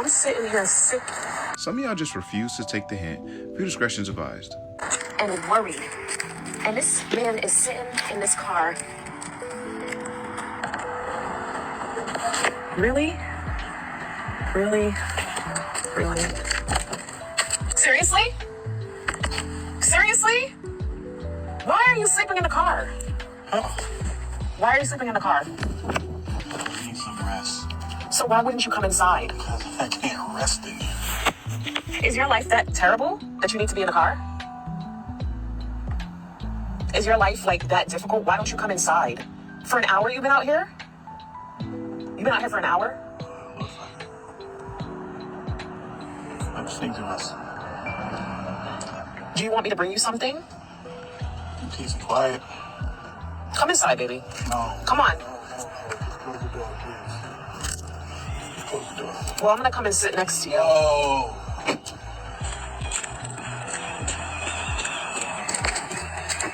I'm sitting here sick Some of y'all just refuse to take the hint. Viewer discretion is advised. and worried. And this man is sitting in this car. Really? Really? Really? Seriously? Seriously? Why are you sleeping in the car? Why are you sleeping in the car? I need some rest. So why wouldn't you come inside? Because I can't rest in here. Is your life that terrible that you need to be in the car? Is your life like that difficult? Why don't you come inside? For an hour you've been out here? You've been out here for an hour? I just need to rest. Do you want me to bring you something? Peace and quiet. Come inside, baby. No. Come on. Close the door, please. Close the door. Well, I'm gonna come and sit next to you. Oh.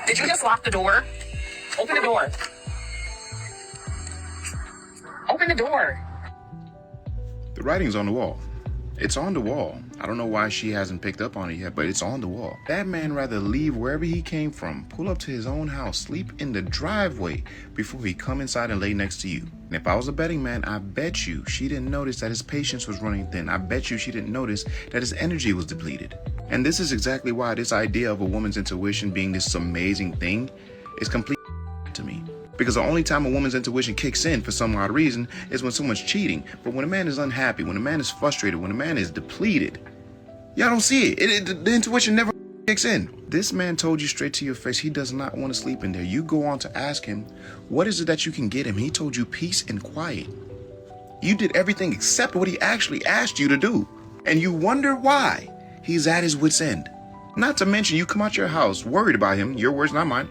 Did you just lock the door? Open the door. Open the door. The writing's on the wall. It's on the wall. I don't know why she hasn't picked up on it yet, but it's on the wall. That man rather leave wherever he came from, pull up to his own house, sleep in the driveway before he come inside and lay next to you. And if I was a betting man, I bet you she didn't notice that his patience was running thin. I bet you she didn't notice that his energy was depleted. And this is exactly why this idea of a woman's intuition being this amazing thing is complete to me. Because the only time a woman's intuition kicks in for some odd reason is when someone's cheating. But when a man is unhappy, when a man is frustrated, when a man is depleted, y'all don't see it. The intuition never kicks in. This man told you straight to your face he does not want to sleep in there. You go on to ask him, what is it that you can get him? He told you peace and quiet. You did everything except what he actually asked you to do. And you wonder why he's at his wit's end. Not to mention you come out your house worried about him, your words, not mine.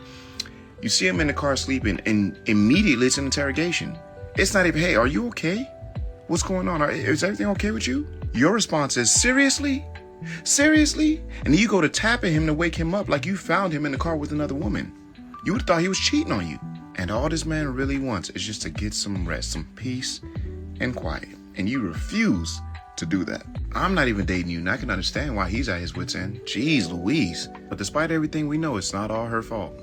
You see him in the car sleeping, and immediately it's an interrogation. It's not even, hey, are you okay? What's going on? Is everything okay with you? Your response is, seriously? Seriously? And then you go to tapping him to wake him up like you found him in the car with another woman. You would have thought he was cheating on you. And all this man really wants is just to get some rest, some peace and quiet. And you refuse to do that. I'm not even dating you, and I can understand why he's at his wit's end. Jeez Louise. But despite everything we know, it's not all her fault.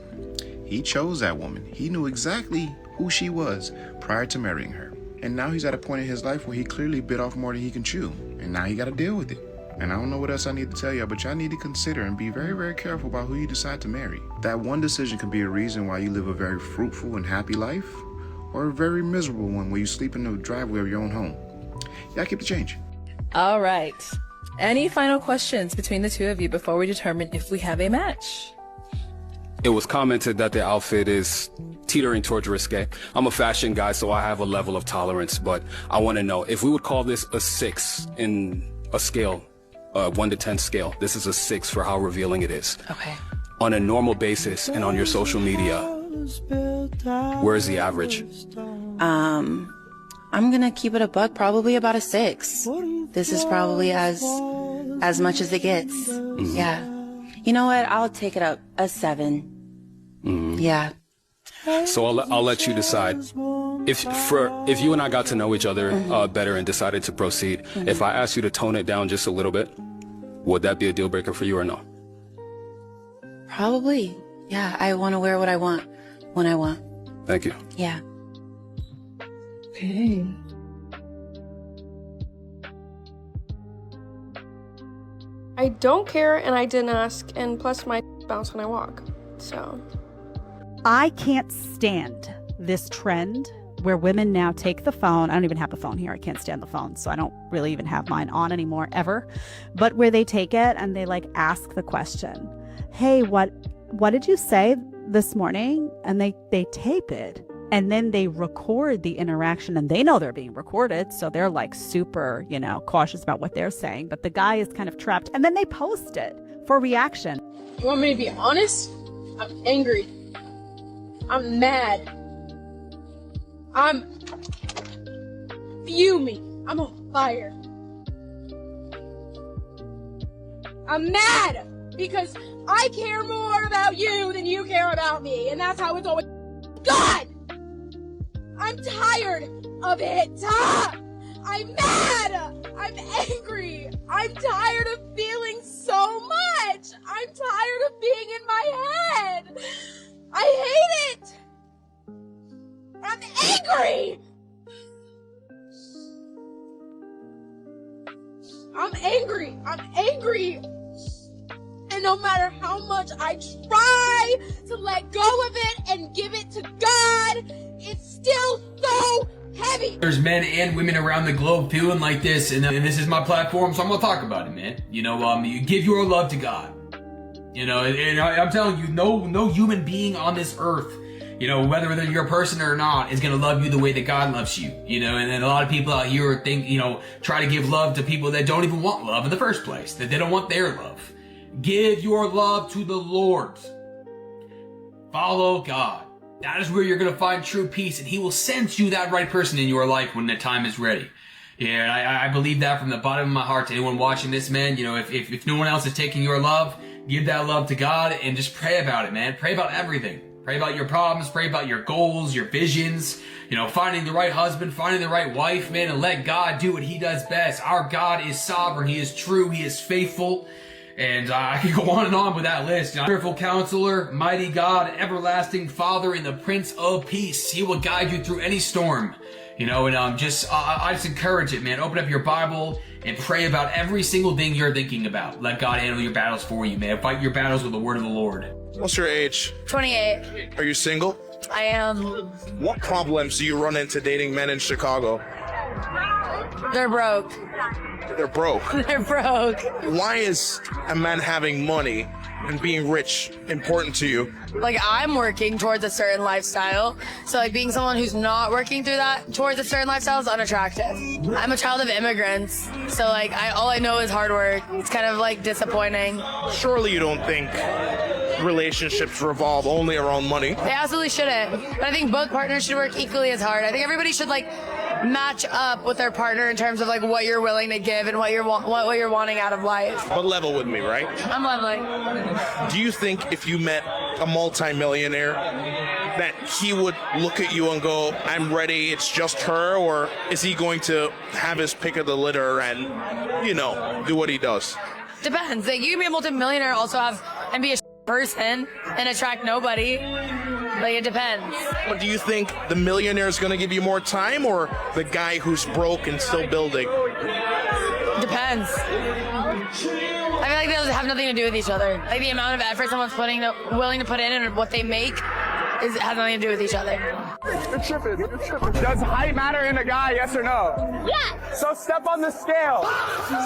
He chose that woman. He knew exactly who she was prior to marrying her. And now he's at a point in his life where he clearly bit off more than he can chew. And now he got to deal with it. And I don't know what else I need to tell y'all, but y'all need to consider and be very, very careful about who you decide to marry. That one decision can be a reason why you live a very fruitful and happy life, or a very miserable one where you sleep in the driveway of your own home. Y'all keep the change. All right. Any final questions between the two of you before we determine if we have a match? It was commented that the outfit is teetering towards risque. I'm a fashion guy, so I have a level of tolerance, but I want to know if we would call this a 6 in a scale, 1 to 10 scale. This is a 6 for how revealing it is. Okay. On a normal basis and on your social media, where's the average? I'm gonna keep it a buck, probably about a 6. This is probably as much as it gets. Mm-hmm. Yeah. You know what? I'll take it up a 7. Mm-hmm. Yeah. So I'll let you decide. If you and I got to know each other better and decided to proceed, if I asked you to tone it down just a little bit, would that be a deal breaker for you or no? Probably. Yeah. I want to wear what I want when I want. Thank you. Yeah. Okay. I don't care, and I didn't ask, and plus my bounce when I walk, so. I can't stand this trend where women now take the phone. I don't even have a phone here. I can't stand the phone, so I don't really even have mine on anymore, ever. But where they take it and they like ask the question, hey, what did you say this morning? And they tape it. And then they record the interaction, and they know they're being recorded. So they're like super, cautious about what they're saying. But the guy is kind of trapped. And then they post it for reaction. You want me to be honest? I'm angry. I'm mad. I'm fuming. I'm on fire. I'm mad because I care more about you than you care about me. And that's how it's always God! I'm tired of it. I'm mad. I'm I'm tired of feeling so much. I'm tired of being in my head. I hate it. I'm angry. I'm angry. I'm angry. And no matter how much I try to let go of it and give it to God, it's still so heavy. There's men and women around the globe feeling like this, and this is my platform, so I'm gonna talk about it, man. You know, you give your love to God. You know, and I'm telling you, no human being on this earth, you know, whether you're a person or not, is gonna love you the way that God loves you. You know, and then a lot of people out here think, you know, try to give love to people that don't even want love in the first place, that they don't want their love. Give your love to the Lord. Follow God. That is where you're going to find true peace, and He will send you that right person in your life when the time is ready. Yeah, I believe that from the bottom of my heart to anyone watching this, man. You know, if no one else is taking your love, give that love to God and just pray about it, man. Pray about everything. Pray about your problems, pray about your goals, your visions, you know, finding the right husband, finding the right wife, man, and let God do what He does best. Our God is sovereign. He is true. He is faithful. And I could go on and on with that list. Wonderful Counselor, Mighty God, Everlasting Father, and the Prince of Peace. He will guide you through any storm. You know, and I just encourage it, man. Open up your Bible and pray about every single thing you're thinking about. Let God handle your battles for you, man. Fight your battles with the word of the Lord. What's your age? 28. Are you single? I am. What problems do you run into dating men in Chicago? They're broke. They're broke. They're broke. Why is a man having money and being rich important to you? Like, I'm working towards a certain lifestyle. So, like, being someone who's not working through that towards a certain lifestyle is unattractive. I'm a child of immigrants. So, like, all I know is hard work. It's kind of, like, disappointing. Surely you don't think relationships revolve only around money? They absolutely shouldn't. But I think both partners should work equally as hard. I think everybody should, like, match up with their partner in terms of, like, what you're willing to give and what you're wanting out of life. But level with me, right? I'm leveling. Do you think if you met a multi-millionaire that he would look at you and go, I'm ready, it's just her? Or is he going to have his pick of the litter and, you know, do what he does? Depends. Like, you can be a multi-millionaire, also have and be a person and attract nobody. Like, it depends. But do you think the millionaire is going to give you more time, or the guy who's broke and still building? Depends. I feel like those have nothing to do with each other. Like, the amount of effort someone's willing to put in and what they make has nothing to do with each other. You're tripping. You're tripping. Does height matter in a guy, yes or no? Yeah. So step on the scale.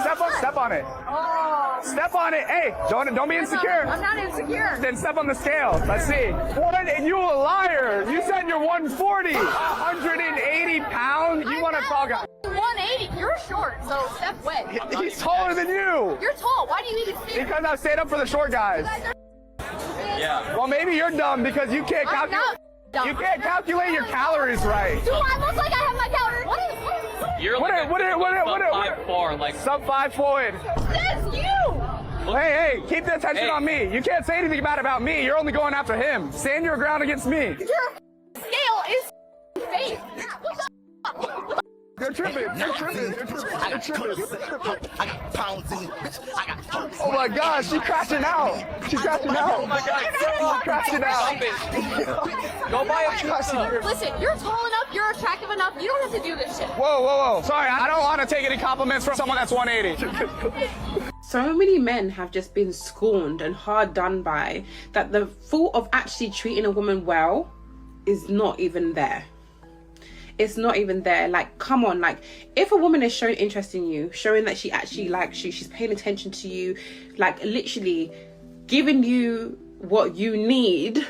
Step on it. Oh. Step on it. Hey, don't be insecure. I'm not insecure. Then step on the scale. Let's see. And you a liar. You said you're 140. 180 pounds. You want a tall guy. 180. You're short, so step way. He's taller than you. You're tall. Why do you even say Because I stayed up for the short guys. Yeah. Well, maybe you're dumb because you can't calculate. You can't calculate your calories right. Do I look like I have my calories? What? You're What? sub 5'4", like Sub 5'4". That's you. Hey, keep the attention on me. You can't say anything bad about me. You're only going after him. Stand your ground against me. Your scale is fake. What the? You're tripping. You're tripping. You're tripping. I got pounds in it, bitch. I got pounds. Oh my gosh, she's crashing out. She's crashing out. Oh my God, she's crashing out. go buy a pizza. Listen, you're tall enough, you're attractive enough, you don't have to do this shit. Whoa. Sorry, I don't want to take any compliments from someone that's 180. So many men have just been scorned and hard done by that the thought of actually treating a woman well is not even there. It's not even there. Like, come on, like, if a woman is showing interest in you, showing that she actually likes you, she's paying attention to you, like, literally giving you what you need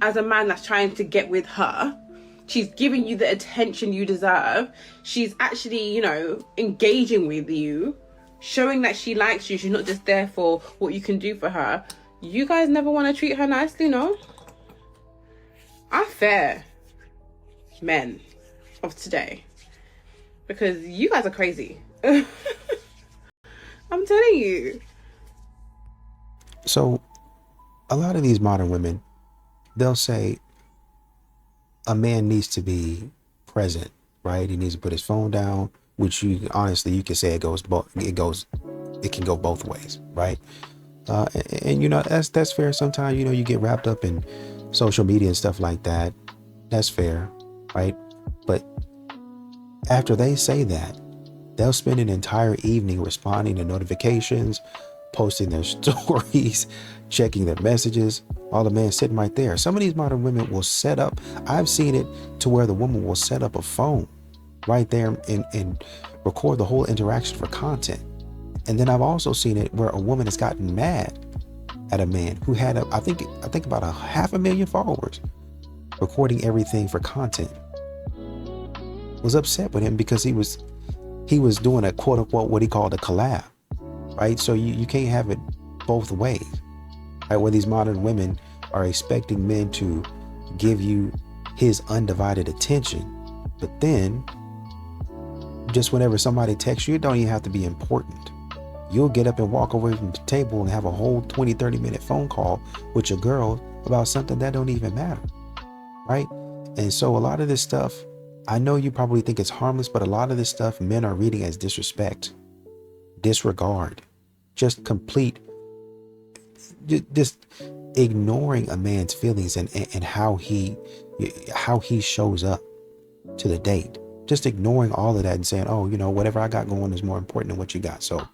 as a man that's trying to get with her, she's giving you the attention you deserve, she's actually, you know, engaging with you, showing that she likes you, she's not just there for what you can do for her, you guys never want to treat her nicely, no? Are fair men of today, because you guys are crazy. I'm telling you. So a lot of these modern women, they'll say a man needs to be present, right? He needs to put his phone down, which you honestly, you can say it goes it can go both ways, right? And you know, that's fair. Sometimes, you know, you get wrapped up in social media and stuff like that. That's fair, right? But after they say that, they'll spend an entire evening responding to notifications, posting their stories, checking their messages, all the men sitting right there. Some of these modern women will set up, I've seen it to where the woman will set up a phone right there and record the whole interaction for content. And then I've also seen it where a woman has gotten mad at a man who had I think about 500,000 followers, recording everything for content. Was upset with him because he was doing a quote unquote what he called a collab, right? So you can't have it both ways, right? Where these modern women are expecting men to give you his undivided attention, but then just whenever somebody texts you, it don't even have to be important. You'll get up and walk away from the table and have a whole 20-30 minute phone call with your girl about something that don't even matter, right? And so a lot of this stuff, I know you probably think it's harmless, but a lot of this stuff men are reading as disrespect, disregard, just ignoring a man's feelings and how he shows up to the date. Just ignoring all of that and saying, oh, you know, whatever I got going is more important than what you got. So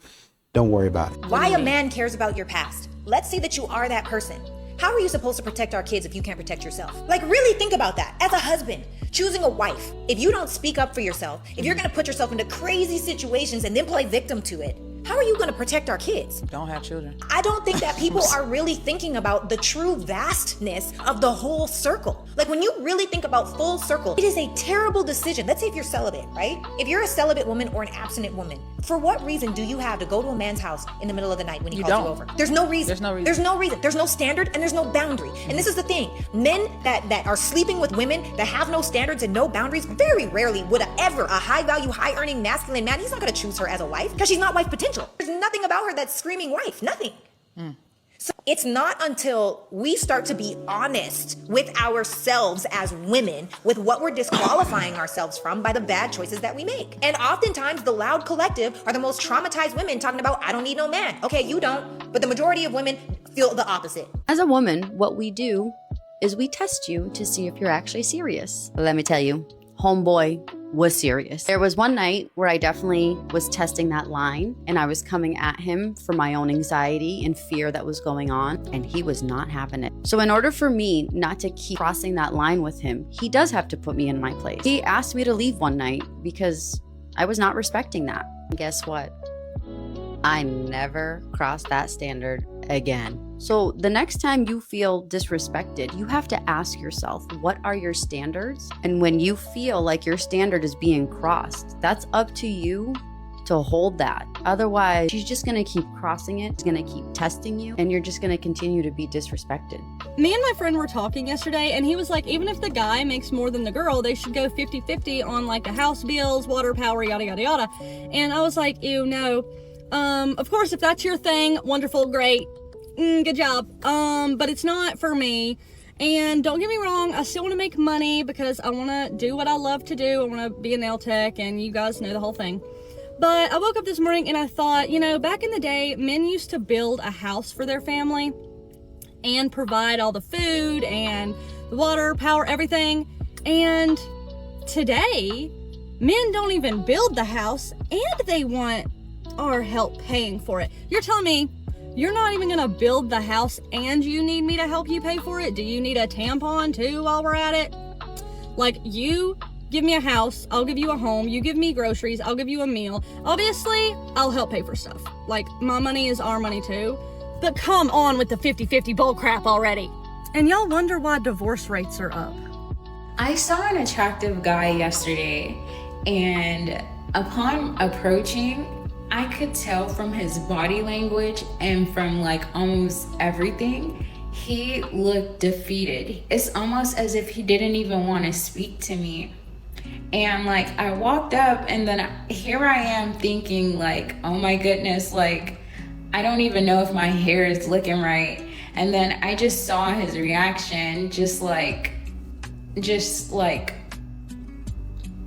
don't worry about it. Why a man cares about your past. Let's say that you are that person. How are you supposed to protect our kids if you can't protect yourself? Like, really think about that. As a husband, choosing a wife, if you don't speak up for yourself, if you're gonna put yourself into crazy situations and then play victim to it, how are you gonna protect our kids? Don't have children. I don't think that people are really thinking about the true vastness of the whole circle. Like, when you really think about full circle, it is a terrible decision. Let's say if you're celibate, right? If you're a celibate woman or an abstinent woman, for what reason do you have to go to a man's house in the middle of the night when he calls you over? There's no reason. There's no reason. There's no reason. There's no standard and there's no boundary. And this is the thing. Men that are sleeping with women that have no standards and no boundaries, very rarely would a high value, high earning, masculine man, he's not gonna choose her as a wife because she's not wife potential. There's nothing about her that's screaming wife, nothing. So it's not until we start to be honest with ourselves as women, with what we're disqualifying ourselves from by the bad choices that we make. And oftentimes the loud collective are the most traumatized women talking about, I don't need no man. Okay, you don't, but the majority of women feel the opposite. As a woman, what we do is we test you to see if you're actually serious. Let me tell you, homeboy was serious. There was one night where I definitely was testing that line and I was coming at him for my own anxiety and fear that was going on, and he was not having it. So in order for me not to keep crossing that line with him, he does have to put me in my place. He asked me to leave one night because I was not respecting that. And guess what? I never crossed that standard again. So the next time you feel disrespected, you have to ask yourself, what are your standards? And when you feel like your standard is being crossed, that's up to you to hold that. Otherwise, she's just gonna keep crossing it, it's gonna keep testing you, and you're just gonna continue to be disrespected. Me and my friend were talking yesterday, and he was like, even if the guy makes more than the girl, they should go 50-50 on like the house bills, water, power, yada, yada, yada. And I was like, ew, no. Of course, if that's your thing, wonderful, great. Good job. But it's not for me. And don't get me wrong, I still want to make money because I want to do what I love to do. I want to be a nail tech, and you guys know the whole thing. But I woke up this morning and I thought, you know, back in the day, men used to build a house for their family and provide all the food and the water, power, everything. And today, men don't even build the house and they want our help paying for it. You're telling me you're not even gonna build the house and you need me to help you pay for it? Do you need a tampon too while we're at it? Like, you give me a house, I'll give you a home, you give me groceries, I'll give you a meal. Obviously, I'll help pay for stuff. Like, my money is our money too. But come on with the 50-50 bull crap already. And y'all wonder why divorce rates are up. I saw an attractive guy yesterday, and upon approaching, I could tell from his body language and from like almost everything, he looked defeated. It's almost as if he didn't even want to speak to me. And like, I walked up and then here I am thinking like, oh my goodness, like, I don't even know if my hair is looking right. And then I just saw his reaction, just like,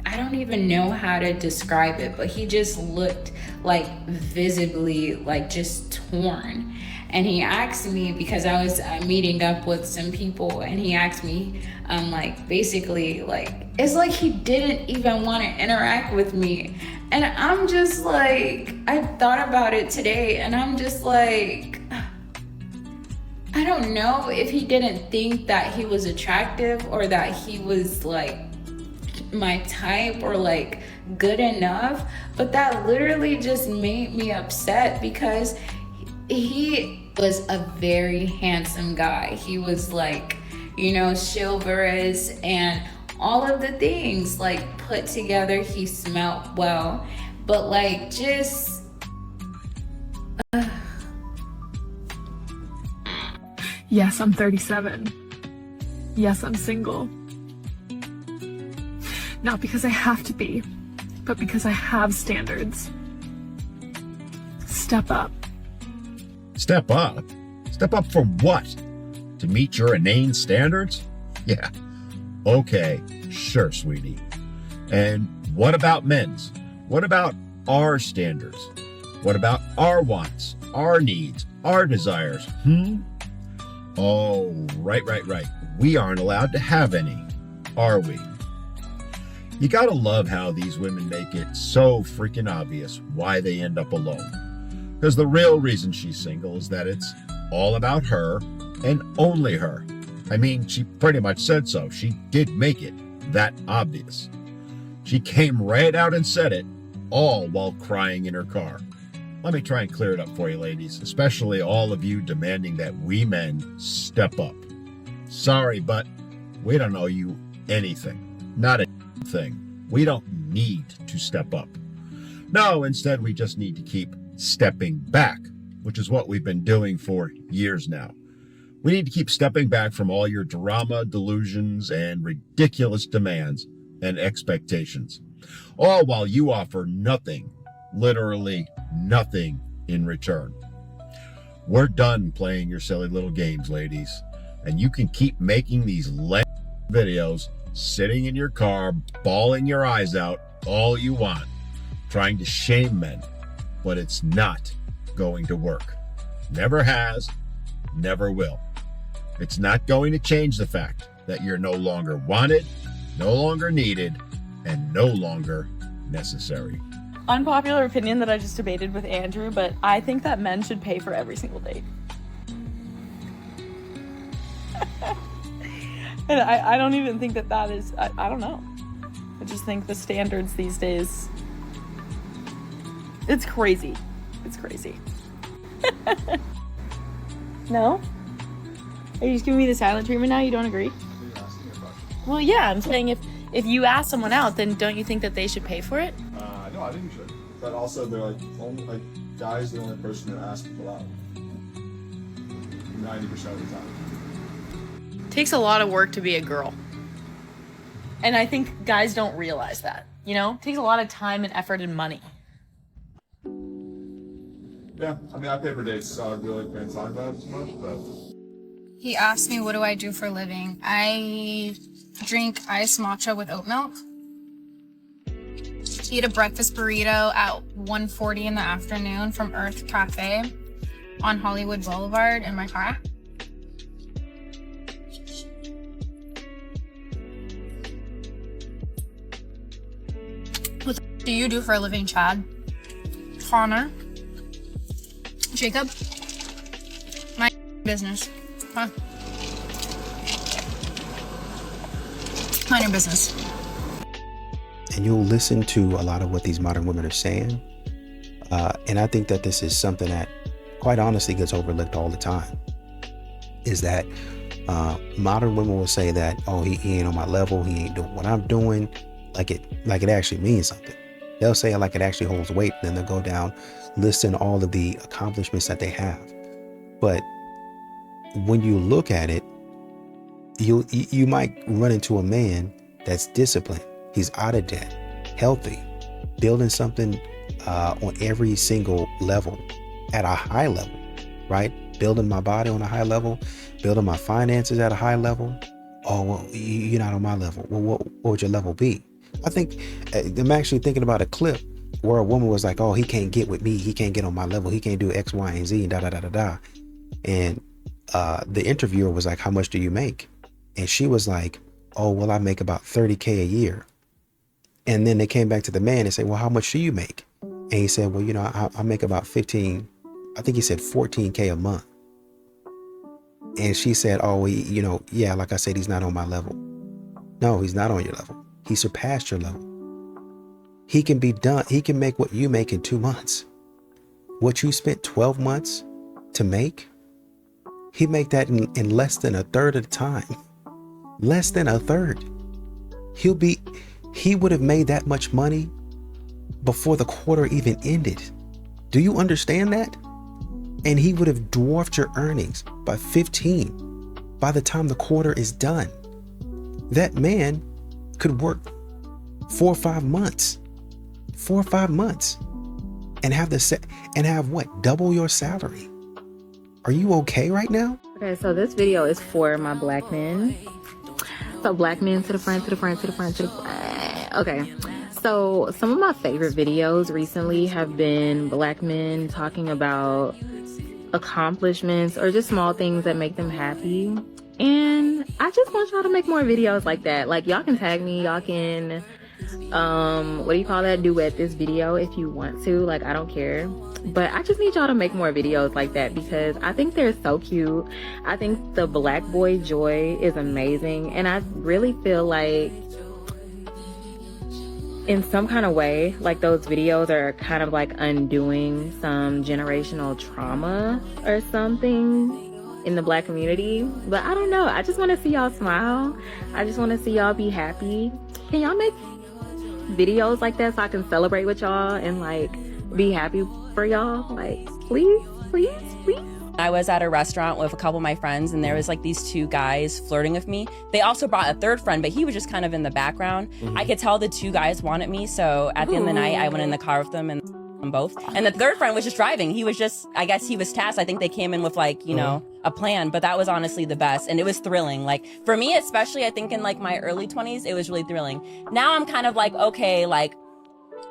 I don't even know how to describe it, but he just looked like visibly like just torn. And he asked me, because I was meeting up with some people, and he asked me, like, basically, like, it's like he didn't even want to interact with me. And I'm just like, I thought about it today, and I'm just like, I don't know if he didn't think that he was attractive or that he was like my type or like good enough, but that literally just made me upset because he was a very handsome guy. He was like, you know, chivalrous and all of the things like put together. He smelled well, but like just Yes, I'm 37. Yes, I'm single. Not because I have to be, but because I have standards. Step up. Step up? Step up for what? To meet your inane standards? Yeah. Okay, sure, sweetie. And what about men's? What about our standards? What about our wants, our needs, our desires? Oh, right. We aren't allowed to have any, are we? You gotta love how these women make it so freaking obvious why they end up alone. Because the real reason she's single is that it's all about her and only her. I mean, she pretty much said so. She did make it that obvious. She came right out and said it, all while crying in her car. Let me try and clear it up for you, ladies, especially all of you demanding that we men step up. Sorry, but we don't owe you anything. Not a thing. We don't need to step up. No, instead, we just need to keep stepping back, which is what we've been doing for years now. We need to keep stepping back from all your drama, delusions, and ridiculous demands and expectations, all while you offer nothing, literally nothing in return. We're done playing your silly little games, ladies, and you can keep making these lame videos, sitting in your car, bawling your eyes out all you want, trying to shame men, but it's not going to work. Never has, never will. It's not going to change the fact that you're no longer wanted, no longer needed, and no longer necessary. Unpopular opinion that I just debated with Andrew, but I think that men should pay for every single date. And I don't even think that is, I don't know. I just think the standards these days, it's crazy. It's crazy. No? Are you just giving me the silent treatment now? You don't agree? Well, yeah, I'm saying if you ask someone out, then don't you think that they should pay for it? No, I think you should. But also, they're like, only, like, guys, the only person that asks people out. 90% of the time. Takes a lot of work to be a girl. And I think guys don't realize that, you know? It takes a lot of time and effort and money. Yeah, I mean, I pay for dates, so I really can't talk about it as much, but... He asked me, what do I do for a living? I drink iced matcha with oat milk. Eat a breakfast burrito at 1:40 in the afternoon from Earth Cafe on Hollywood Boulevard in my car. What do you do for a living, Chad? Connor? Jacob? My business. Huh? Mind your business. And you'll listen to a lot of what these modern women are saying. And I think that this is something that quite honestly gets overlooked all the time. Is that modern women will say that, oh, he ain't on my level, he ain't doing what I'm doing, like it actually means something. They'll say it like it actually holds weight, then they'll go down listing all of the accomplishments that they have. But when you look at it, you might run into a man that's disciplined. He's out of debt, healthy, building something on every single level at a high level, right? Building my body on a high level, building my finances at a high level. Oh, well, you're not on my level. Well, what would your level be? I think I'm actually thinking about a clip where a woman was like, oh, he can't get with me, he can't get on my level, he can't do X, Y, and Z, and da da da da da. And the interviewer was like, how much do you make? And she was like, oh, well, I make about 30K a year. And then they came back to the man and said, well, how much do you make? And he said, well, you know, I make about 14K a month. And she said, oh, you know, yeah, like I said, he's not on my level. No, he's not on your level. He surpassed your level. He can be done. He can make what you make in 2 months. What you spent 12 months to make, he make that in less than a third of the time. Less than a third. He would have made that much money before the quarter even ended. Do you understand that? And he would have dwarfed your earnings by 15 by the time the quarter is done. That man could work 4 or 5 months. 4 or 5 months. And have what? Double your salary. Are you okay right now? Okay, so this video is for my black men. So black men to the front, to the front, to the front, to the front. Okay. So some of my favorite videos recently have been black men talking about accomplishments or just small things that make them happy. And I just want y'all to make more videos like that. Like, y'all can tag me, y'all can duet this video if you want to. Like, I don't care. But I just need y'all to make more videos like that because I think they're so cute. I think the black boy joy is amazing. And I really feel like in some kind of way, like those videos are kind of like undoing some generational trauma or something in the black community. But I don't know. I just want to see y'all smile. I just want to see y'all be happy. Can y'all make videos like that so I can celebrate with y'all and like be happy for y'all? Like, please, please, please. I was at a restaurant with a couple of my friends and there was like these 2 guys flirting with me. They also brought a 3rd friend, but he was just kind of in the background. I could tell the 2 guys wanted me, so at the end of the night I went in the car with them and both. And the 3rd friend was just driving. He was just, I guess he was tasked. I think they came in with like, you know, a plan, but that was honestly the best. And it was thrilling. Like for me, especially I think in like my early 20s, it was really thrilling. Now I'm kind of like, okay, like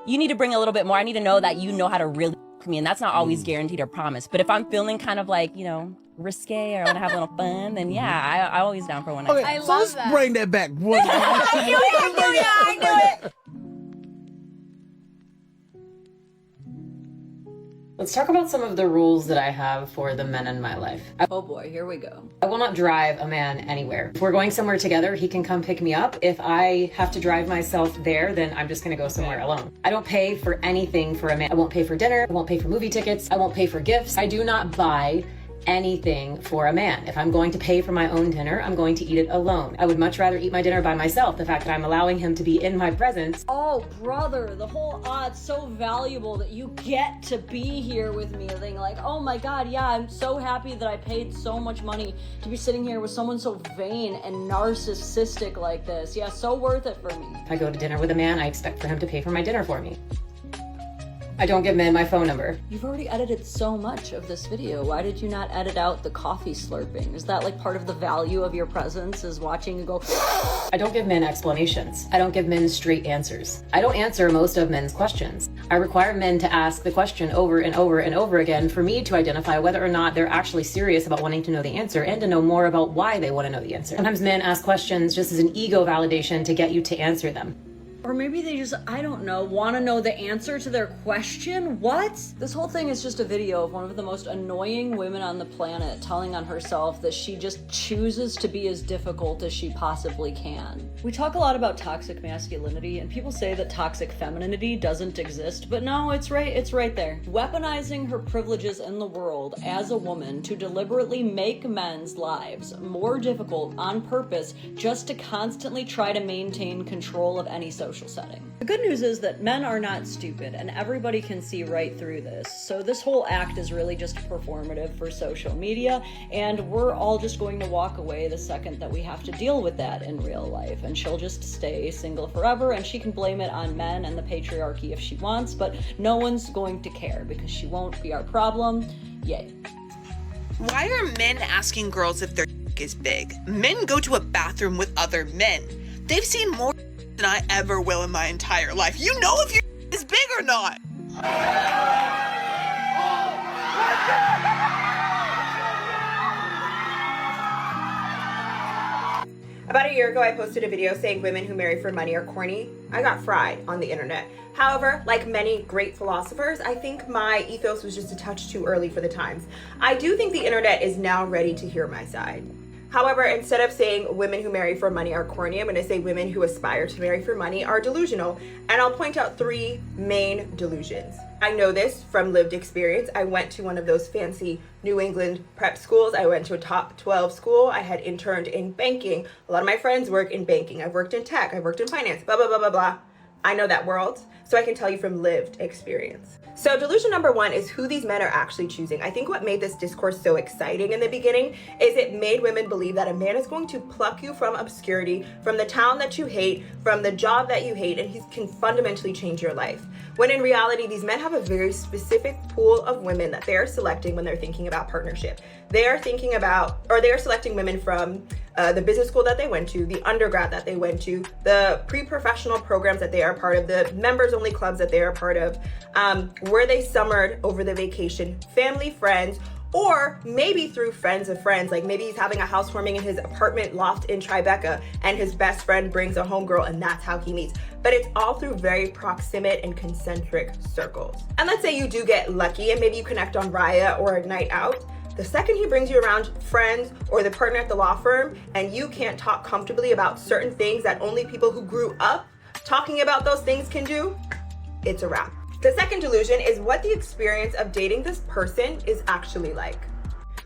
you need to bring a little bit more. I need to know that you know how to really me, and that's not always guaranteed or promised. But if I'm feeling kind of like, you know, risque or I want to have a little fun, then yeah, I always down for one night. Okay, I love that. Bring that back. I knew it. Let's talk about some of the rules that I have for the men in my life. Oh boy, here we go. I will not drive a man anywhere. If we're going somewhere together, he can come pick me up. If I have to drive myself there, then I'm just gonna go somewhere alone. I don't pay for anything for a man. I won't pay for dinner. I won't pay for movie tickets. I won't pay for gifts. I do not buy anything for a man. If I'm going to pay for my own dinner, I'm going to eat it alone. I would much rather eat my dinner by myself. The fact that I'm allowing him to be in my presence. Oh, brother, the whole it's so valuable that you get to be here with me. Thing like, oh my god, yeah, I'm so happy that I paid so much money to be sitting here with someone so vain and narcissistic like this. Yeah, so worth it for me. If I go to dinner with a man, I expect for him to pay for my dinner for me. I don't give men my phone number. You've already edited so much of this video. Why did you not edit out the coffee slurping? Is that like part of the value of your presence, is watching you go? I don't give men explanations. I don't give men straight answers. I don't answer most of men's questions. I require men to ask the question over and over and over again for me to identify whether or not they're actually serious about wanting to know the answer and to know more about why they want to know the answer. Sometimes men ask questions just as an ego validation to get you to answer them. Or maybe they just, I don't know, want to know the answer to their question? What? This whole thing is just a video of one of the most annoying women on the planet telling on herself that she just chooses to be as difficult as she possibly can. We talk a lot about toxic masculinity, and people say that toxic femininity doesn't exist, but no, it's right there. Weaponizing her privileges in the world as a woman to deliberately make men's lives more difficult on purpose just to constantly try to maintain control of any social setting. The good news is that men are not stupid and everybody can see right through this. So this whole act is really just performative for social media, and we're all just going to walk away the second that we have to deal with that in real life. And she'll just stay single forever, and she can blame it on men and the patriarchy if she wants, but no one's going to care because she won't be our problem. Yay. Why are men asking girls if their is big? Men go to a bathroom with other men. They've seen more than I ever will in my entire life. You know if your is big or not? About a year ago, I posted a video saying women who marry for money are corny. I got fried on the internet. However, like many great philosophers, I think my ethos was just a touch too early for the times. I do think the internet is now ready to hear my side. However, instead of saying women who marry for money are corny, I'm going to say women who aspire to marry for money are delusional. And I'll point out 3 main delusions. I know this from lived experience. I went to one of those fancy New England prep schools. I went to a top 12 school. I had interned in banking. A lot of my friends work in banking. I've worked in tech. I've worked in finance, blah, blah, blah, blah, blah. I know that world, so I can tell you from lived experience. So delusion number 1 is who these men are actually choosing. I think what made this discourse so exciting in the beginning is it made women believe that a man is going to pluck you from obscurity, from the town that you hate, from the job that you hate, and he can fundamentally change your life. When in reality, these men have a very specific pool of women that they are selecting when they're thinking about partnership. They are thinking about, or they are selecting women from the business school that they went to, the undergrad that they went to, the pre-professional programs that they are part of, the members-only clubs that they are part of, where they summered over the vacation, family, friends, or maybe through friends of friends. Like maybe he's having a housewarming in his apartment loft in Tribeca and his best friend brings a homegirl and that's how he meets. But it's all through very proximate and concentric circles. And let's say you do get lucky and maybe you connect on Raya or a night out. The second he brings you around friends or the partner at the law firm and you can't talk comfortably about certain things that only people who grew up talking about those things can do, it's a wrap. The second delusion is what the experience of dating this person is actually like.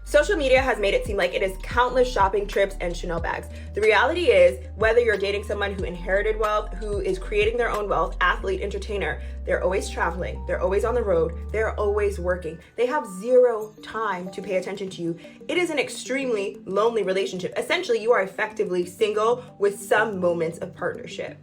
Social media has made it seem like it is countless shopping trips and Chanel bags. The reality is, whether you're dating someone who inherited wealth, who is creating their own wealth, athlete, entertainer, they're always traveling, they're always on the road, they're always working. They have 0 time to pay attention to you. It is an extremely lonely relationship. Essentially, you are effectively single with some moments of partnership.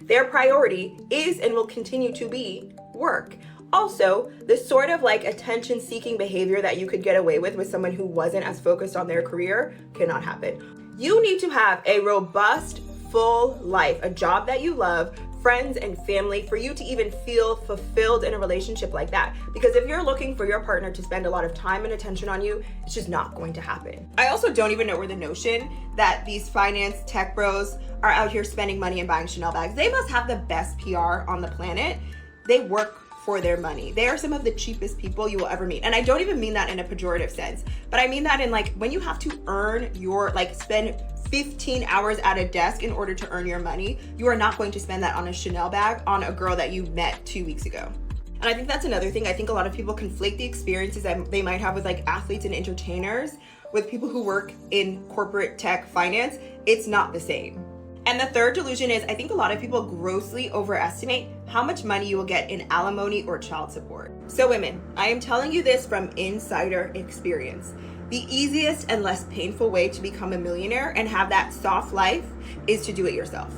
Their priority is and will continue to be work. Also, the sort of like attention-seeking behavior that you could get away with someone who wasn't as focused on their career cannot happen. You need to have a robust, full life, a job that you love, friends and family for you to even feel fulfilled in a relationship like that. Because if you're looking for your partner to spend a lot of time and attention on you, it's just not going to happen. I also don't even know where the notion that these finance tech bros are out here spending money and buying Chanel bags. They must have the best PR on the planet. They work for their money. They are some of the cheapest people you will ever meet. And I don't even mean that in a pejorative sense, but I mean that in like when you have to earn your, like spend 15 hours at a desk in order to earn your money, you are not going to spend that on a Chanel bag on a girl that you met 2 weeks ago. And I think that's another thing. I think a lot of people conflate the experiences that they might have with like athletes and entertainers with people who work in corporate tech finance. It's not the same. And the third delusion is I think a lot of people grossly overestimate how much money you will get in alimony or child support. So women, I am telling you this from insider experience. The easiest and less painful way to become a millionaire and have that soft life is to do it yourself.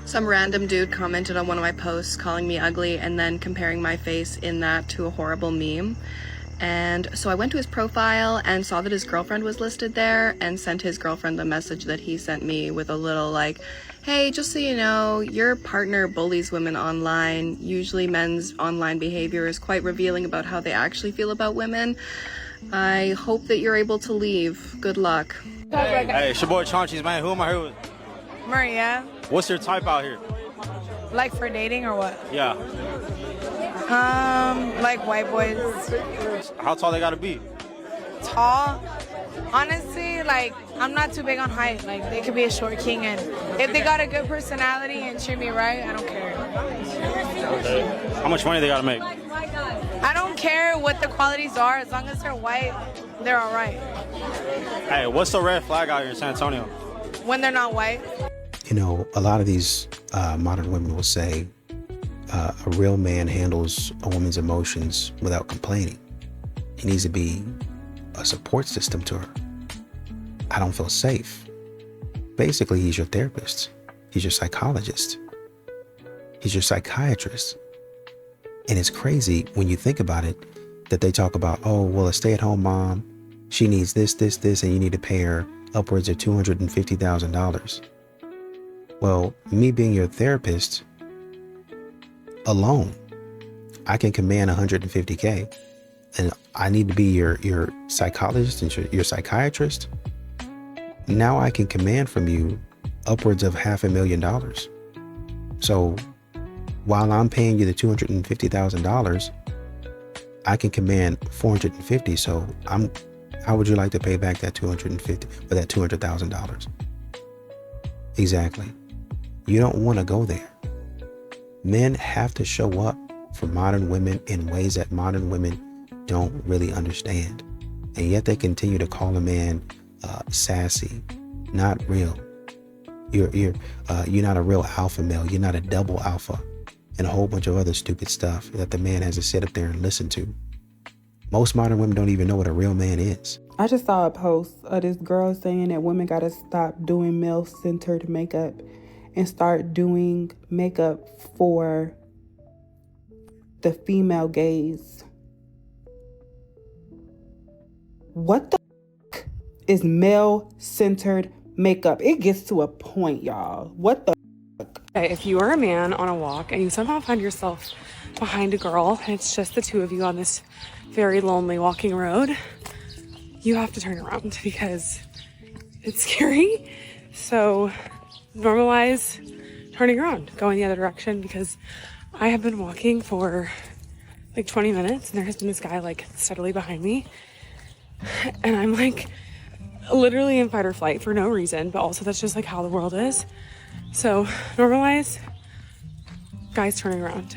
Some random dude commented on one of my posts calling me ugly and then comparing my face in that to a horrible meme. And so I went to his profile and saw that his girlfriend was listed there and sent his girlfriend the message that he sent me with a little like, hey, just so you know, your partner bullies women online. Usually men's online behavior is quite revealing about how they actually feel about women. I hope that you're able to leave. Good luck. Hey, it's your boy Chaunchies, man. Who am I here with? Maria. What's your type out here? Like for dating or what? Yeah. Like white boys. How tall they gotta be? Tall? Honestly, like, I'm not too big on height. Like, they could be a short king, and if they got a good personality and treat me right, I don't care. Okay. How much money they gotta make? I don't care what the qualities are. As long as they're white, they're all right. Hey, what's the red flag out here in San Antonio? When they're not white. You know, a lot of these modern women will say a real man handles a woman's emotions without complaining. He needs to be a support system to her. I don't feel safe. Basically, he's your therapist. He's your psychologist. He's your psychiatrist. And it's crazy when you think about it that they talk about, oh, well, a stay-at-home mom, she needs this, this, this, and you need to pay her upwards of $250,000. Well, me being your therapist alone I can command 150K, and I need to be your psychologist and your psychiatrist. Now I can command from you upwards of $500,000. So while I'm paying you the $250,000, I can command 450. So how would you like to pay back that 250 for that $200,000? Exactly. You don't want to go there. Men have to show up for modern women in ways that modern women don't really understand. And yet they continue to call a man sassy, not real. You're not a real alpha male. You're not a double alpha, and a whole bunch of other stupid stuff that the man has to sit up there and listen to. Most modern women don't even know what a real man is. I just saw a post of this girl saying that women gotta stop doing male-centered makeup and start doing makeup for the female gaze. What the f- is male-centered makeup? It gets to a point, y'all. What the f-? If you are a man on a walk and you somehow find yourself behind a girl and it's just the two of you on this very lonely walking road, you have to turn around because it's scary. So normalize turning around, going the other direction, because I have been walking for like 20 minutes and there has been this guy like steadily behind me, and I'm like literally in fight or flight for no reason, but also that's just like how the world is. So normalize guys turning around.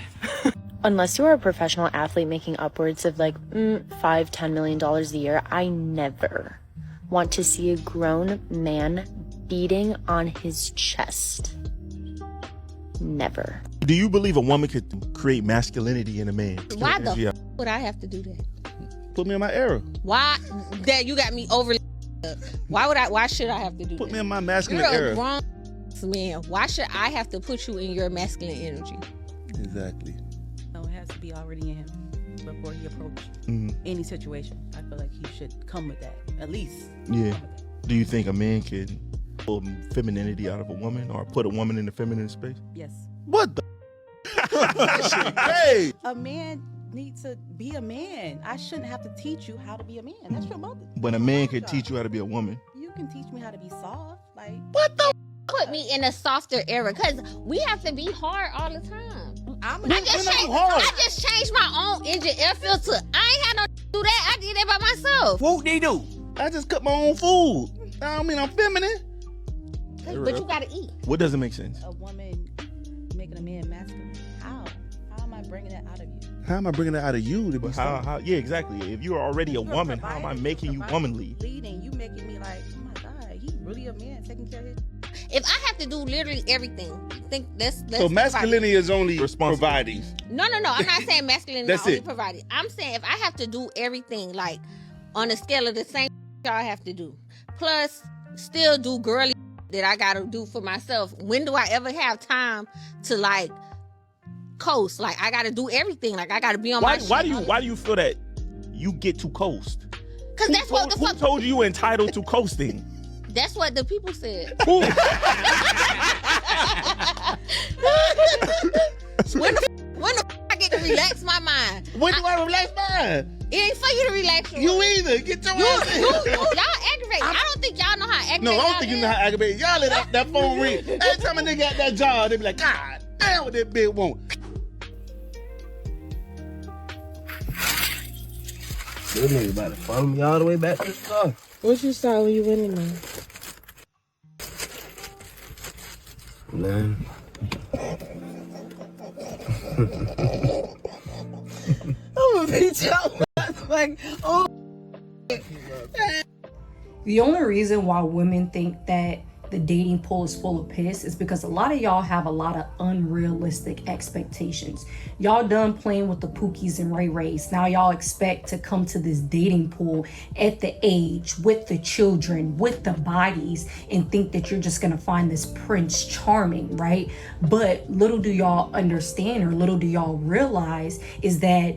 Unless you are a professional athlete making upwards of like $5-10 million a year, I never want to see a grown man beating on his chest. Never. Do you believe a woman could create masculinity in a man? Why the f would I have to do that? Put me in my era. Why? That you got me overly. Why should I have to do that? Put me in my masculine You're era. a grown man. Why should I have to put you in your masculine energy? Exactly. No, it has to be already in him before he approaches any situation. I feel like he should come with that, at least. Yeah. Do you think a man can pull femininity out of a woman or put a woman in the feminine space? Yes. What the? Hey! A man needs to be a man. I shouldn't have to teach you how to be a man. That's your mother. But a man can teach you how to be a woman. You can teach me how to be soft. Like, what the? Put me in a softer era, because we have to be hard all the time. I just changed my own engine air filter. I ain't had no do that. I did that by myself. What they do? I just cook my own food. I don't mean I'm feminine. But you gotta eat. What doesn't make sense? a woman making a man masculine. How? How am I bringing that out of you? How am I bringing that out of you? To be how? Yeah, exactly. If you're already a woman, how am I making you womanly? Leading, you making me like, oh my God, he really a man taking care of his. If I have to do literally everything, think that's so masculinity is only providing. No. I'm not saying masculinity is That's only it. providing. I'm saying if I have to do everything, like on a scale of the same I have to do, plus still do girly that I gotta do for myself. When do I ever have time to like coast? Like I gotta do everything. Like I gotta be on my shit. Why do you feel that you get to coast? Because that's what the fuck. Who told you entitled to coasting? That's what the people said. Who? When the I get to relax my mind? When do I relax mine? It ain't for you to relax your You either. Get your ass in. Y'all aggravate. I don't think y'all know how to aggravate. No, I don't think you know how to aggravate. Y'all let that phone ring. Every time a nigga got that job, they be like, God damn what that bitch want. This nigga about to follow me all the way back to the car. What's your style when you winning now? None. I'm gonna beat y'all like, oh. The only reason why women think that the dating pool is full of piss is because a lot of y'all have a lot of unrealistic expectations. Y'all done playing with the Pookies and Ray Rays. Now y'all expect to come to this dating pool at the age, with the children, with the bodies, and think that you're just gonna find this Prince Charming, right? But little do y'all understand, or little do y'all realize, is that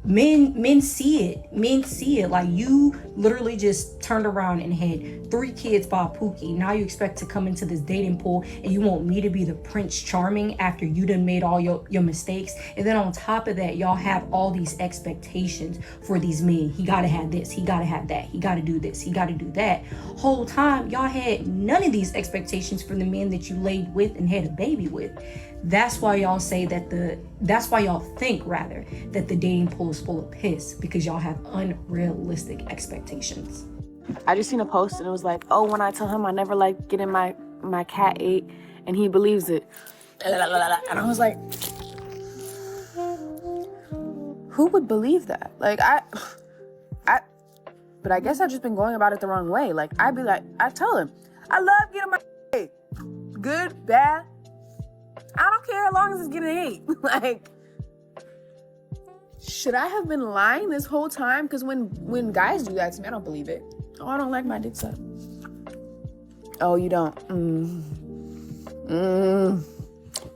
Men see it. Like, you literally just turned around and had 3 kids by Pookie. Now you expect to come into this dating pool and you want me to be the Prince Charming after you done made all your mistakes. And then on top of that, y'all have all these expectations for these men. He gotta have this, he gotta have that, he gotta do this, he gotta do that. Whole time y'all had none of these expectations for the men that you laid with and had a baby with. That's why y'all say that's why y'all think rather that the dating pool is full of piss, because y'all have unrealistic expectations. I just seen a post and it was like, oh, when I tell him I never like getting my cat ate, and he believes it. And I was like, who would believe that? Like, but I guess I've just been going about it the wrong way. Like, I'd be like, I tell him, I love getting my ate. Good, bad, I don't care as long as it's getting ate. Like, should I have been lying this whole time? Because when guys do that to me, I don't believe it. Oh, I don't like my dick sucked. Oh, you don't?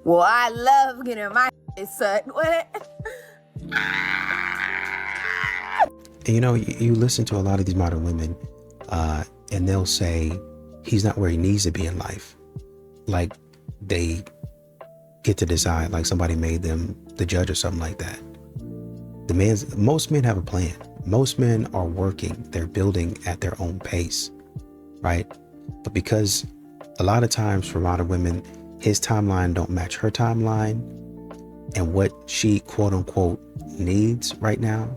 Well, I love getting my dick sucked. What? And you know, you listen to a lot of these modern women, and they'll say he's not where he needs to be in life. Like, they get to decide, like somebody made them the judge or something like that. Most men have a plan. Most men are working, they're building at their own pace, right? But because a lot of times for modern women, his timeline don't match her timeline and what she quote unquote needs right now,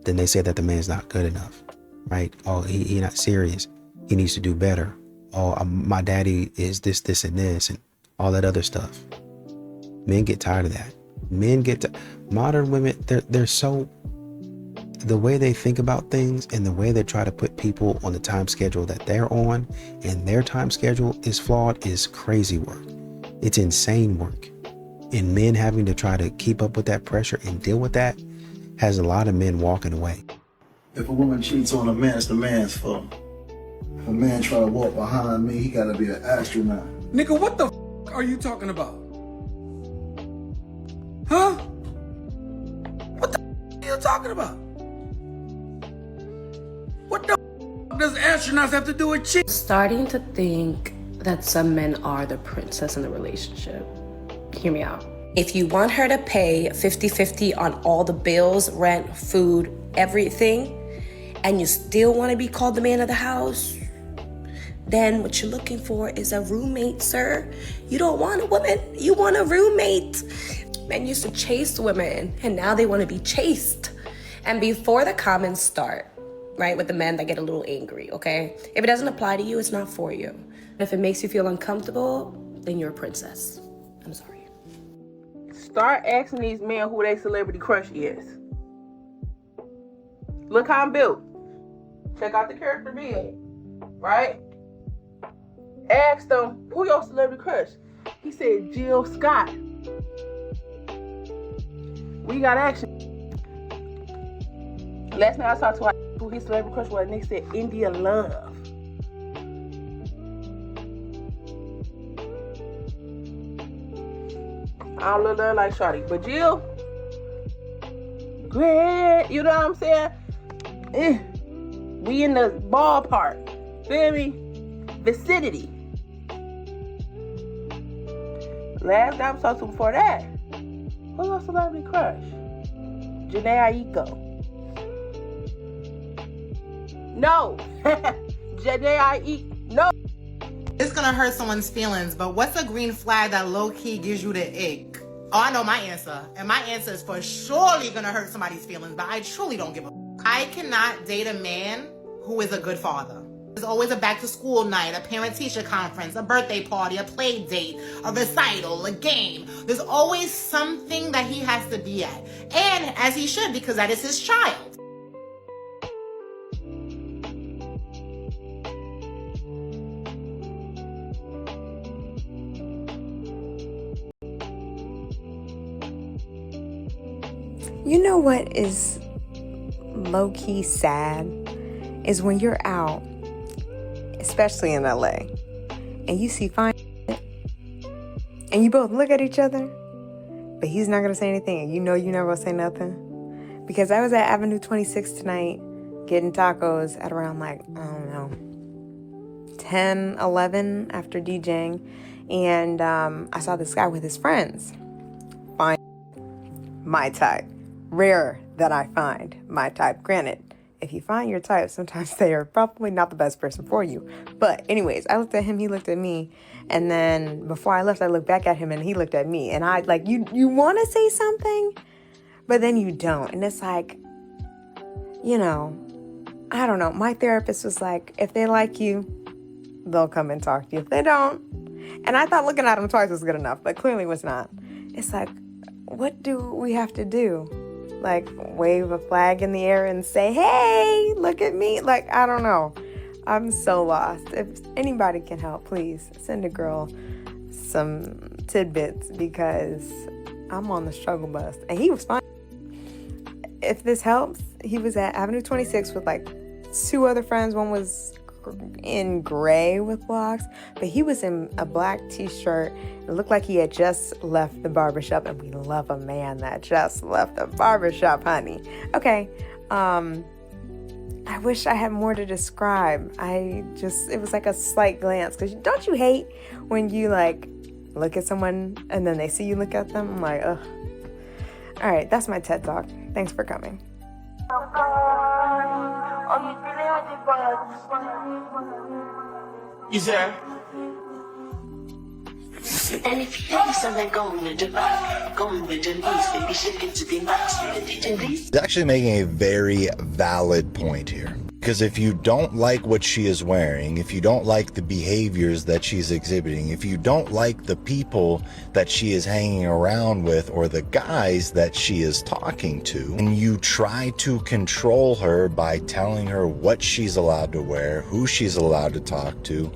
then they say that the man's not good enough, right? Oh, he not serious. He needs to do better. Oh, my daddy is this, and this, and all that other stuff. Men get tired of that. Modern women, they're so, the way they think about things and the way they try to put people on the time schedule that they're on, and their time schedule is flawed, is crazy work. It's insane work. And men having to try to keep up with that pressure and deal with that has a lot of men walking away. If a woman cheats on a man, it's the man's fault. If a man try to walk behind me, he gotta be an astronaut. Nigga, what the are you talking about? Huh? What the are you talking about? What the does astronauts have to do with cheating? Starting to think that some men are the princess in the relationship. Hear me out. If you want her to pay 50-50 on all the bills, rent, food, everything, and you still want to be called the man of the house, then what you're looking for is a roommate, sir. You don't want a woman, you want a roommate. Men used to chase women, and now they want to be chased. And before the comments start, right, with the men that get a little angry, okay? If it doesn't apply to you, it's not for you. If it makes you feel uncomfortable, then you're a princess. I'm sorry. Start asking these men who their celebrity crush is. Look how I'm built. Check out the character build, right? Ask them, who your celebrity crush? He said, Jill Scott. We got action. Last night I talked to who his celebrity crush was, and they said India Love. I don't look nothing like Shawty, but Jill, great, you know what I'm saying? We in the ballpark, feel me? Vicinity. Last guy I was talking to before that, who's your celebrity crush? Janae Aiko. No, Janae Aiko, no. It's gonna hurt someone's feelings, but what's a green flag that low-key gives you the ick? Oh, I know my answer. And my answer is for surely gonna hurt somebody's feelings, but I truly don't give a I cannot date a man who is a good father. There's always a back-to-school night, a parent-teacher conference, a birthday party, a play date, a recital, a game. There's always something that he has to be at. And as he should, because that is his child. You know what is low-key sad is when you're out, especially in LA, and you see fine and you both look at each other, but he's not gonna say anything and you know you're not gonna say nothing, because I was at Avenue 26 tonight getting tacos at around like, I don't know, 10, 11 after DJing. And I saw this guy with his friends. Fine. My type. Rare that I find my type. Granted, if you find your type, sometimes they are probably not the best person for you. But anyways, I looked at him, he looked at me. And then before I left, I looked back at him and he looked at me. And I like, you want to say something, but then you don't. And it's like, you know, I don't know. My therapist was like, if they like you, they'll come and talk to you. If they don't, and I thought looking at him twice was good enough, but clearly was not. It's like, what do we have to do? Like, wave a flag in the air and say, hey, look at me? Like, I don't know. I'm so lost. If anybody can help, please send a girl some tidbits because I'm on the struggle bus. And he was fine. If this helps, he was at Avenue 26 with like 2 other friends. One was in gray with locks, but he was in a black t-shirt. It looked like he had just left the barbershop, and we love a man that just left the barbershop, honey. Okay, I wish I had more to describe. It was like a slight glance, because don't you hate when you like look at someone and then they see you look at them? I'm like, ugh. All right, that's my TED Talk. Thanks for coming. You there? And if you think something going to Dubai, going with Denise, maybe shake it to the max, He's actually making a very valid point here. Because if you don't like what she is wearing, if you don't like the behaviors that she's exhibiting, if you don't like the people that she is hanging around with or the guys that she is talking to, and you try to control her by telling her what she's allowed to wear, who she's allowed to talk to,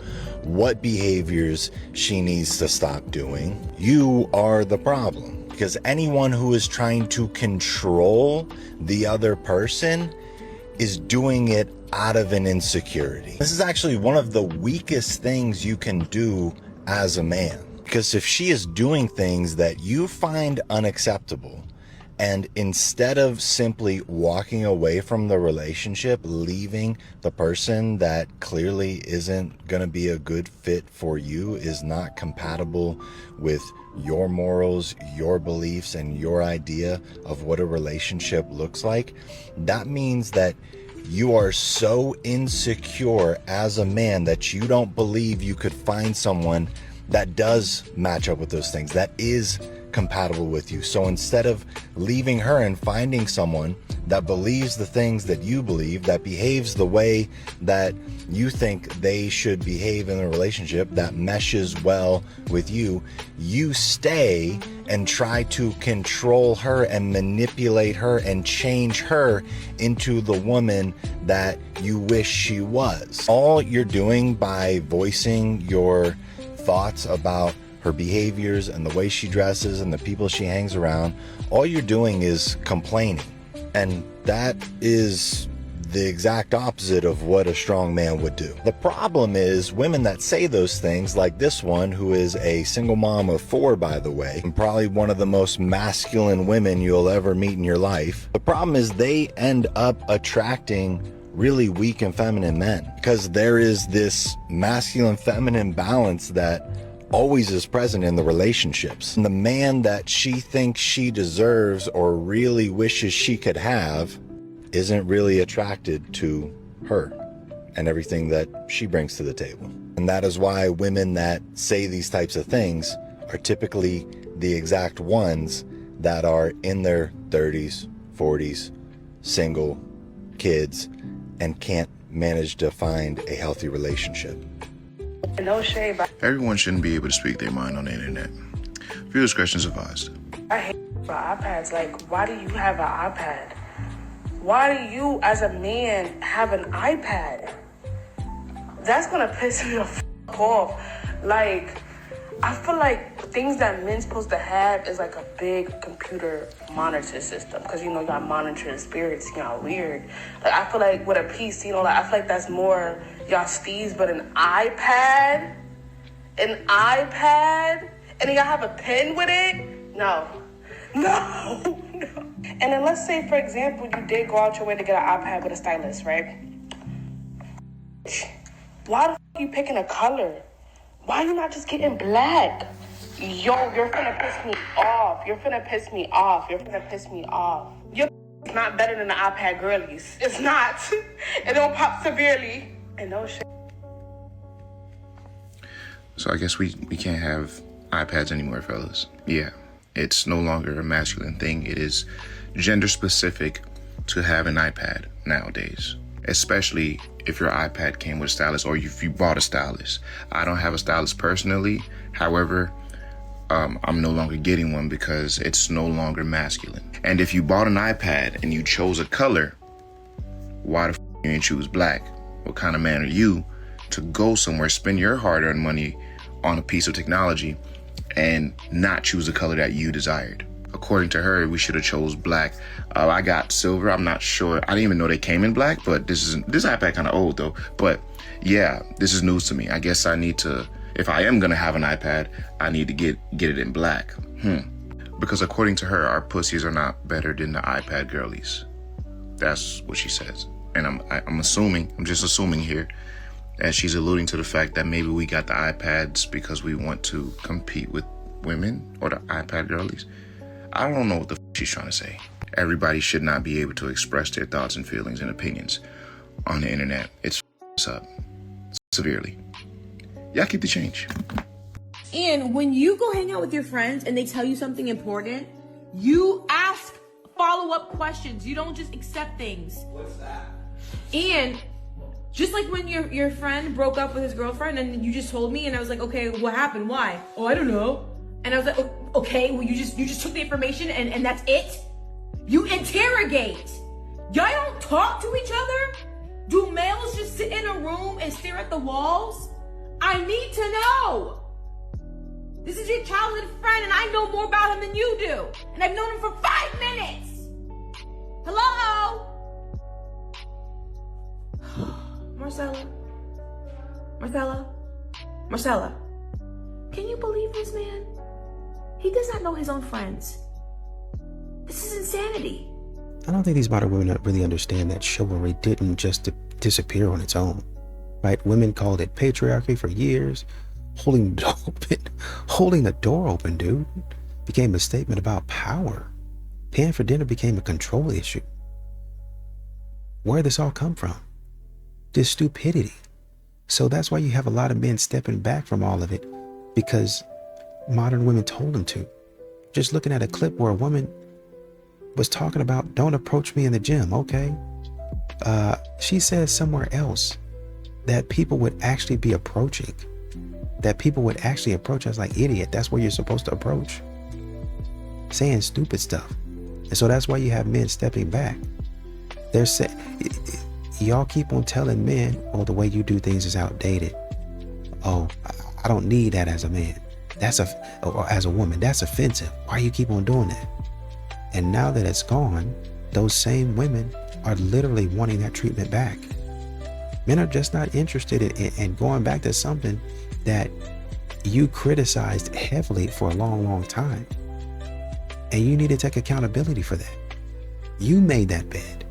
what behaviors she needs to stop doing, you are the problem. Because anyone who is trying to control the other person is doing it out of an insecurity. This is actually one of the weakest things you can do as a man. Because if she is doing things that you find unacceptable, and instead of simply walking away from the relationship, leaving the person that clearly isn't going to be a good fit for you, is not compatible with your morals, your beliefs, and your idea of what a relationship looks like, that means that you are so insecure as a man that you don't believe you could find someone that does match up with those things, that is compatible with you. So instead of leaving her and finding someone that believes the things that you believe, that behaves the way that you think they should behave in a relationship, that meshes well with you, you stay and try to control her and manipulate her and change her into the woman that you wish she was. All you're doing by voicing your thoughts about her behaviors and the way she dresses and the people she hangs around, all you're doing is complaining. And that is the exact opposite of what a strong man would do. The problem is women that say those things, like this one, who is a single mom of 4, by the way, and probably one of the most masculine women you'll ever meet in your life. The problem is they end up attracting really weak and feminine men, because there is this masculine feminine balance that always is present in the relationships. And the man that she thinks she deserves or really wishes she could have isn't really attracted to her and everything that she brings to the table. And that is why women that say these types of things are typically the exact ones that are in their 30s, 40s, single, kids, and can't manage to find a healthy relationship. No shade, but Everyone shouldn't be able to speak their mind on the internet. Viewer discretion is advised. I hate for iPads. Like, why do you have an iPad? Why do you, as a man, have an iPad? That's gonna piss me the f off. Like, I feel like things that men's supposed to have is like a big computer monitor system, because y'all monitoring spirits, y'all weird. Like, I feel like with a PC, I feel like that's more y'all steez, but an iPad, and then y'all have a pen with it? No. And then let's say, for example, you did go out your way to get an iPad with a stylist, right? Why the f*** are you picking a color? Why are you not just getting black? Yo, you're finna piss me off. You're finna piss me off. You're finna piss me off. Your is not better than the iPad girlies. It's not. It don't pop severely. And no shit. So I guess we can't have iPads anymore, fellas. Yeah, it's no longer a masculine thing. It is gender specific to have an iPad nowadays, especially if your iPad came with a stylus or if you bought a stylus. I don't have a stylus personally. However, I'm no longer getting one because it's no longer masculine. And if you bought an iPad and you chose a color, why the f*** you didn't choose black? What kind of man are you to go somewhere, spend your hard-earned money on a piece of technology and not choose the color that you desired? According to her, we should have chose black. I got silver. I'm not sure. I didn't even know they came in black, but this iPad kind of old though. But yeah, this is news to me. I guess I need to, if I am gonna have an iPad, I need to get it in black. Because according to her, our pussies are not better than the iPad girlies. That's what she says. And I'm assuming, I'm just assuming here, and she's alluding to the fact that maybe we got the iPads because we want to compete with women or the iPad girlies. I don't know what the she's trying to say. Everybody should not be able to express their thoughts and feelings and opinions on the internet. It's up severely. Y'all keep the change. And when you go hang out with your friends and they tell you something important, you ask follow-up questions. You don't just accept things. What's that? And just like when your friend broke up with his girlfriend and you just told me and I was like, okay, what happened? Why? Oh, I don't know. And I was like, okay, well, you just took the information and that's it? You interrogate. Y'all don't talk to each other? Do males just sit in a room and stare at the walls? I need to know. This is your childhood friend and I know more about him than you do. And I've known him for 5 minutes. Hello? Marcella, can you believe this man? He does not know his own friends. This is insanity. I don't think these modern women really understand that chivalry didn't just disappear on its own, right? Women called it patriarchy for years. Holding the door open, dude, became a statement about power. Paying for dinner became a control issue. Where did this all come from? This stupidity. So that's why you have a lot of men stepping back from all of it, because modern women told them to. Just looking at a clip where a woman was talking about, don't approach me in the gym, okay? She says somewhere else that people would actually be approaching. That people would actually approach us like, idiot, that's where you're supposed to approach. Saying stupid stuff. And so that's why you have men stepping back. They're saying, y'all keep on telling men, oh, the way you do things is outdated. Oh, I don't need that as a man. Or as a woman, that's offensive. Why you keep on doing that? And now that it's gone, those same women are literally wanting that treatment back. Men are just not interested in going back to something that you criticized heavily for a long, long time. And you need to take accountability for that. You made that bed.